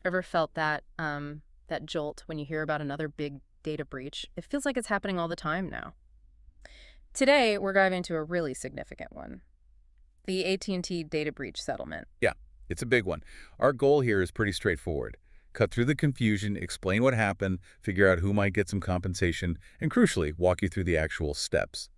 Ever felt that jolt when you hear about another big data breach? It feels like it's happening all the time now. Today, we're diving into a really significant one, the AT&T data breach settlement. Yeah, it's a big one. Our goal here is pretty straightforward. Cut through the confusion, explain what happened, figure out who might get some compensation, and crucially, walk you through the actual steps.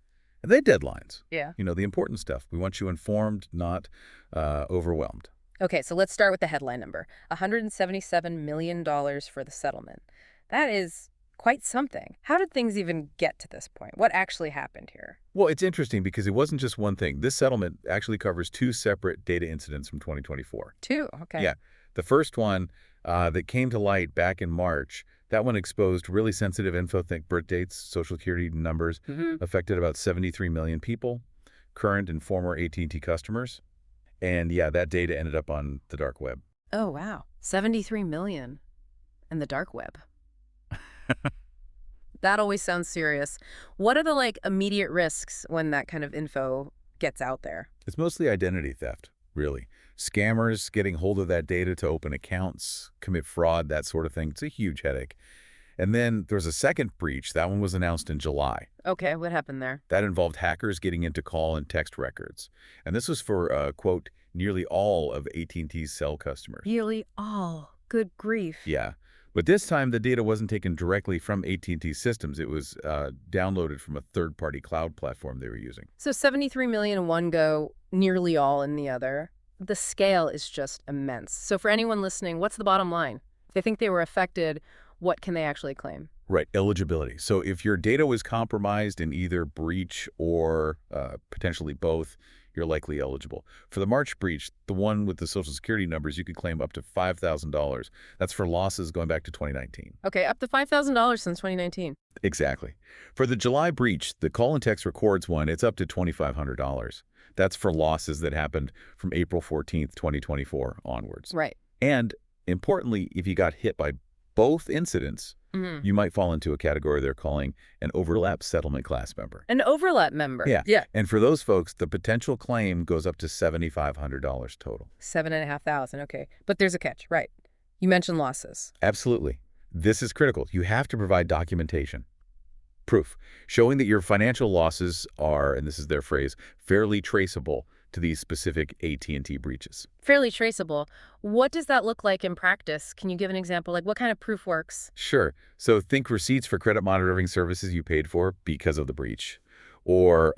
And they deadlines. Yeah. The important stuff. We want you informed, not overwhelmed. Okay, so let's start with the headline number, $177 million for the settlement. That is quite something. How did things even get to this point? What actually happened here? Well, it's interesting because it wasn't just one thing. This settlement actually covers two separate data incidents from 2024. Two, okay. Yeah. The first one that came to light back in March, that one exposed really sensitive info, think birth dates, social security numbers, affected about 73 million people, current and former AT&T customers. And yeah, that data ended up on the dark web. Oh, wow. 73 million in the dark web. That always sounds serious. What are the immediate risks when that kind of info gets out there? It's mostly identity theft, really. Scammers getting hold of that data to open accounts, commit fraud, that sort of thing. It's a huge headache. And then there's a second breach. That one was announced in July. Okay, what happened there? That involved hackers getting into call and text records. And this was for, quote, nearly all of AT&T's cell customers. Nearly all. Good grief. Yeah. But this time, the data wasn't taken directly from AT&T systems. It was downloaded from a third-party cloud platform they were using. So 73 million in one go, nearly all in the other. The scale is just immense. So for anyone listening, what's the bottom line? If they think they were affected, what can they actually claim? Right, eligibility. So if your data was compromised in either breach or potentially both, you're likely eligible. For the March breach, the one with the Social Security numbers, you could claim up to $5,000. That's for losses going back to 2019. Okay, up to $5,000 since 2019. Exactly. For the July breach, the call and text records one, it's up to $2,500. That's for losses that happened from April 14th, 2024 onwards. Right. And importantly, if you got hit by both incidents, you might fall into a category they're calling an overlap settlement class member. An overlap member. Yeah. Yeah. And for those folks, the potential claim goes up to $7,500 total. $7,500. Okay. But there's a catch, right? You mentioned losses. Absolutely. This is critical. You have to provide documentation. Proof showing that your financial losses are, and this is their phrase, fairly traceable to these specific AT&T breaches. Fairly traceable. What does that look like in practice? Can you give an example? What kind of proof works? Sure. So think receipts for credit monitoring services you paid for because of the breach. Or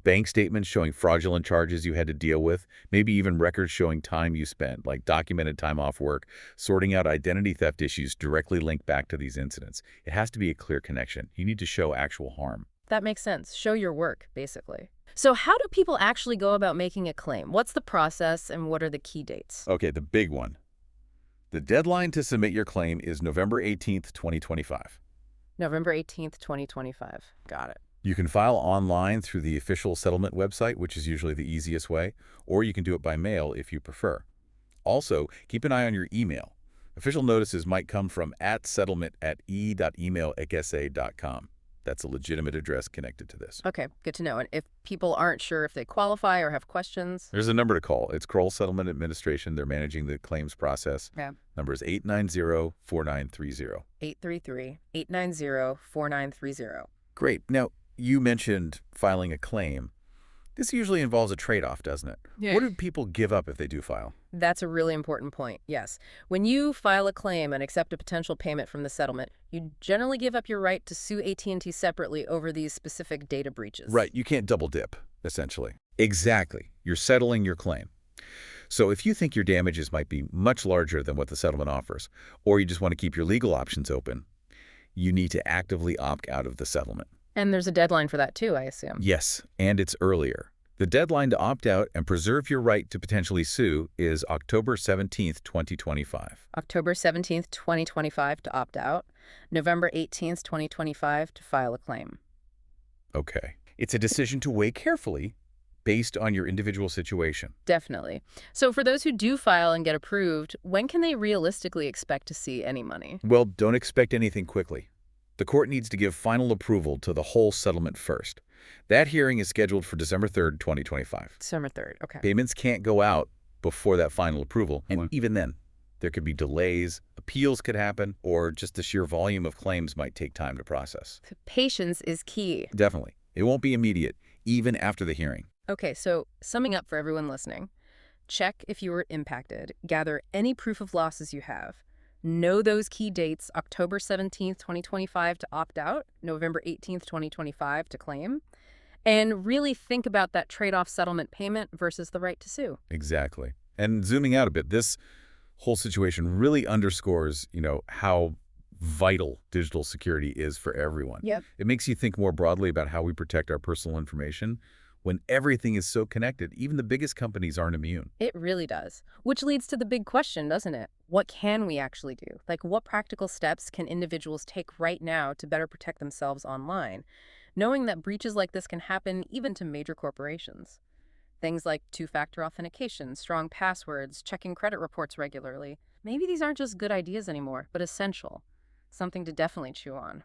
bank statements showing fraudulent charges you had to deal with. Maybe even records showing time you spent, like documented time off work, sorting out identity theft issues directly linked back to these incidents. It has to be a clear connection. You need to show actual harm. That makes sense. Show your work, basically. So how do people actually go about making a claim? What's the process and what are the key dates? Okay, the big one. The deadline to submit your claim is November 18th, 2025. November 18th, 2025. Got it. You can file online through the official settlement website, which is usually the easiest way, or you can do it by mail if you prefer. Also, keep an eye on your email. Official notices might come from @settlement@e.email@sa.com. That's a legitimate address connected to this. Okay, good to know. And if people aren't sure if they qualify or have questions? There's a number to call. It's Kroll Settlement Administration. They're managing the claims process. Yeah. Number is 890-4930. 833-890-4930. Great. Now, you mentioned filing a claim. This usually involves a trade-off, doesn't it? Yeah. What do people give up if they do file? That's a really important point, yes. When you file a claim and accept a potential payment from the settlement, you generally give up your right to sue AT&T separately over these specific data breaches. Right. You can't double dip, essentially. Exactly. You're settling your claim. So if you think your damages might be much larger than what the settlement offers, or you just want to keep your legal options open, you need to actively opt out of the settlement. And there's a deadline for that too, I assume. Yes, and it's earlier. The deadline to opt out and preserve your right to potentially sue is October 17th, 2025. October 17th, 2025 to opt out. November 18th, 2025 to file a claim. Okay. It's a decision to weigh carefully based on your individual situation. Definitely. So for those who do file and get approved, when can they realistically expect to see any money? Well, don't expect anything quickly. The court needs to give final approval to the whole settlement first. That hearing is scheduled for December 3rd, 2025. December 3rd, okay. Payments can't go out before that final approval, and even then, There could be delays, appeals could happen, or just the sheer volume of claims might take time to process. Patience is key. Definitely. It won't be immediate, even after the hearing. Okay, so summing up for everyone listening, check if you were impacted, gather any proof of losses you have. Know those key dates, October 17th, 2025 to opt out, November 18th, 2025 to claim, and really think about that trade-off settlement payment versus the right to sue. Exactly. And zooming out a bit, this whole situation really underscores, how vital digital security is for everyone. Yep. It makes you think more broadly about how we protect our personal information when everything is so connected. Even the biggest companies aren't immune. It really does. Which leads to the big question, doesn't it? What can we actually do? Like, what practical steps can individuals take right now to better protect themselves online, knowing that breaches like this can happen even to major corporations? Things like two-factor authentication, strong passwords, checking credit reports regularly. Maybe these aren't just good ideas anymore, but essential. Something to definitely chew on.